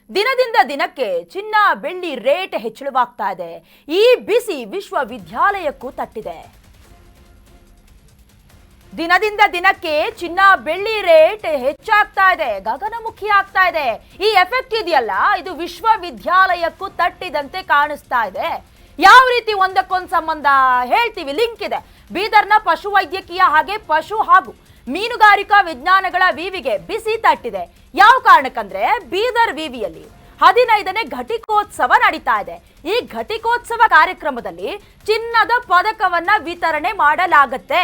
ದಿನದಿಂದ ದಿನಕ್ಕೆ ಚಿನ್ನ ಬೆಳ್ಳಿ ರೇಟ್ ಹೆಚ್ಚಳವಾಗ್ತಾ ಇದೆ. ಈ ಬಿಸಿ ವಿಶ್ವವಿದ್ಯಾಲಯಕ್ಕೂ ತಟ್ಟಿದೆ. ದಿನದಿಂದ ದಿನಕ್ಕೆ ಚಿನ್ನ ಬೆಳ್ಳಿ ರೇಟ್ ಹೆಚ್ಚಾಗ್ತಾ ಇದೆ, ಗಗನಮುಖಿ ಆಗ್ತಾ ಇದೆ. ಈ ಎಫೆಕ್ಟ್ ಇದೆಯಲ್ಲ, ಇದು ವಿಶ್ವವಿದ್ಯಾಲಯಕ್ಕೂ ತಟ್ಟಿದಂತೆ ಕಾಣಿಸ್ತಾ ಇದೆ. ಯಾವ ರೀತಿ ಒಂದಕ್ಕೊಂದು ಸಂಬಂಧ ಹೇಳ್ತೀವಿ, ಲಿಂಕ್ ಇದೆ. ಬೀದರ್ನ ಪಶುವೈದ್ಯಕೀಯ ಹಾಗೆ ಪಶು ಹಾಗೂ ಮೀನುಗಾರಿಕಾ ವಿಜ್ಞಾನಗಳ ವಿವಿಗೆ ಬಿಸಿ ತಟ್ಟಿದೆ. ಯಾವ ಕಾರಣಕ್ಕಂದ್ರೆ ಬೀದರ್ ವಿವಿಯಲ್ಲಿ 15ನೇ ಘಟಿಕೋತ್ಸವ ನಡೀತಾ ಇದೆ. ಈ ಘಟಿಕೋತ್ಸವ ಕಾರ್ಯಕ್ರಮದಲ್ಲಿ ಚಿನ್ನದ ಪದಕವನ್ನ ವಿತರಣೆ ಮಾಡಲಾಗುತ್ತೆ.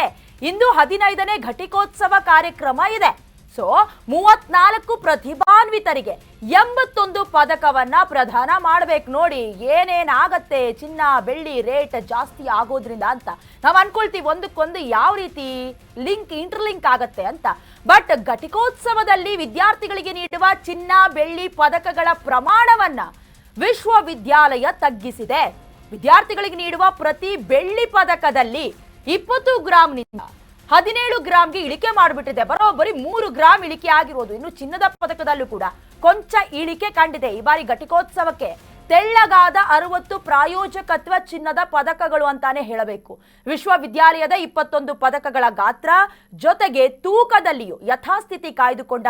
ಇಂದು 15ನೇ ಘಟಿಕೋತ್ಸವ ಕಾರ್ಯಕ್ರಮ ಇದೆ. ಸೊ 34 ಪ್ರತಿಭಾನ್ವಿತರಿಗೆ 81 ಪದಕವನ್ನ ಪ್ರದಾನ ಮಾಡ್ಬೇಕು. ನೋಡಿ ಏನೇನಾಗತ್ತೆ ಚಿನ್ನ ಬೆಳ್ಳಿ ರೇಟ್ ಜಾಸ್ತಿ ಆಗೋದ್ರಿಂದ ಅಂತ ನಾವು ಅನ್ಕೊಳ್ತೀವಿ, ಒಂದಕ್ಕೊಂದು ಯಾವ ರೀತಿ ಇಂಟರ್ಲಿಂಕ್ ಆಗತ್ತೆ ಅಂತ. ಬಟ್ ಘಟಿಕೋತ್ಸವದಲ್ಲಿ ವಿದ್ಯಾರ್ಥಿಗಳಿಗೆ ನೀಡುವ ಚಿನ್ನ ಬೆಳ್ಳಿ ಪದಕಗಳ ಪ್ರಮಾಣವನ್ನ ವಿಶ್ವವಿದ್ಯಾಲಯ ತಗ್ಗಿಸಿದೆ. ವಿದ್ಯಾರ್ಥಿಗಳಿಗೆ ನೀಡುವ ಪ್ರತಿ ಬೆಳ್ಳಿ ಪದಕದಲ್ಲಿ 20 ಗ್ರಾಂನಿಂದ 17 ಗ್ರಾಂಗೆ ಇಳಿಕೆ ಮಾಡಿಬಿಟ್ಟಿದೆ. ಬರೋಬ್ಬರಿ 3 ಗ್ರಾಂ ಇಳಿಕೆ ಆಗಿರೋದು. ಇನ್ನು ಚಿನ್ನದ ಪದಕದಲ್ಲೂ ಕೂಡ ಕೊಂಚ ಇಳಿಕೆ ಕಂಡಿದೆ. ಈ ಬಾರಿ ಘಟಿಕೋತ್ಸವಕ್ಕೆ ತೆಳ್ಳಗಾದ 60 ಪ್ರಾಯೋಜಕತ್ವ ಚಿನ್ನದ ಪದಕಗಳು ಅಂತಾನೆ ಹೇಳಬೇಕು. ವಿಶ್ವವಿದ್ಯಾಲಯದ 21 ಪದಕಗಳ ಗಾತ್ರ ಜೊತೆಗೆ ತೂಕದಲ್ಲಿಯೂ ಯಥಾಸ್ಥಿತಿ ಕಾಯ್ದುಕೊಂಡ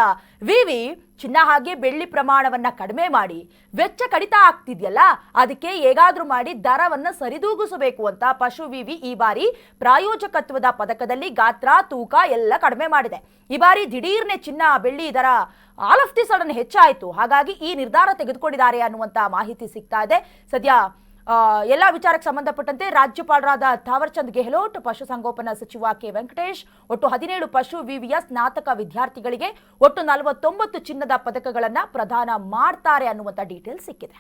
ವಿವಿ ಚಿನ್ನ ಹಾಗೆ ಬೆಳ್ಳಿ ಪ್ರಮಾಣವನ್ನ ಕಡಿಮೆ ಮಾಡಿ ವೆಚ್ಚ ಕಡಿತ ಆಗ್ತಿದೆಯಲ್ಲ, ಅದಕ್ಕೆ ಹೇಗಾದ್ರೂ ಮಾಡಿ ದರವನ್ನ ಸರಿದೂಗಿಸಬೇಕು ಅಂತ ಪಶು ವಿವಿ ಈ ಬಾರಿ ಪ್ರಾಯೋಜಕತ್ವದ ಪದಕದಲ್ಲಿ ಗಾತ್ರ ತೂಕ ಎಲ್ಲ ಕಡಿಮೆ ಮಾಡಿದೆ. ಈ ಬಾರಿ ದಿಢೀರ್ನೆ ಚಿನ್ನ ಬೆಳ್ಳಿ ದರ ಆಲ್ ಆಫ್ ದಿ ಸಡನ್ ಹೆಚ್ಚಾಯಿತು. ಹಾಗಾಗಿ ಈ ನಿರ್ಧಾರ ತೆಗೆದುಕೊಂಡಿದ್ದಾರೆ ಅನ್ನುವಂತ ಮಾಹಿತಿ ಸಿಗ್ತಾ ಇದೆ. ಸದ್ಯ ಎಲ್ಲ ವಿಚಾರಕ್ಕೆ ಸಂಬಂಧಪಟ್ಟಂತೆ ರಾಜ್ಯಪಾಲರಾದ ಥಾವರ್ ಚಂದ್ ಗೆಹ್ಲೋಟ್, ಪಶುಸಂಗೋಪನಾ ಸಚಿವ ಕೆ ವೆಂಕಟೇಶ್ ಒಟ್ಟು 17 ಪಶು ವಿವಿಯ ಸ್ನಾತಕ ವಿದ್ಯಾರ್ಥಿಗಳಿಗೆ ಒಟ್ಟು 49 ಚಿನ್ನದ ಪದಕಗಳನ್ನ ಪ್ರದಾನ ಮಾಡ್ತಾರೆ ಅನ್ನುವಂತ ಡೀಟೇಲ್ಸ್ ಸಿಕ್ಕಿದೆ.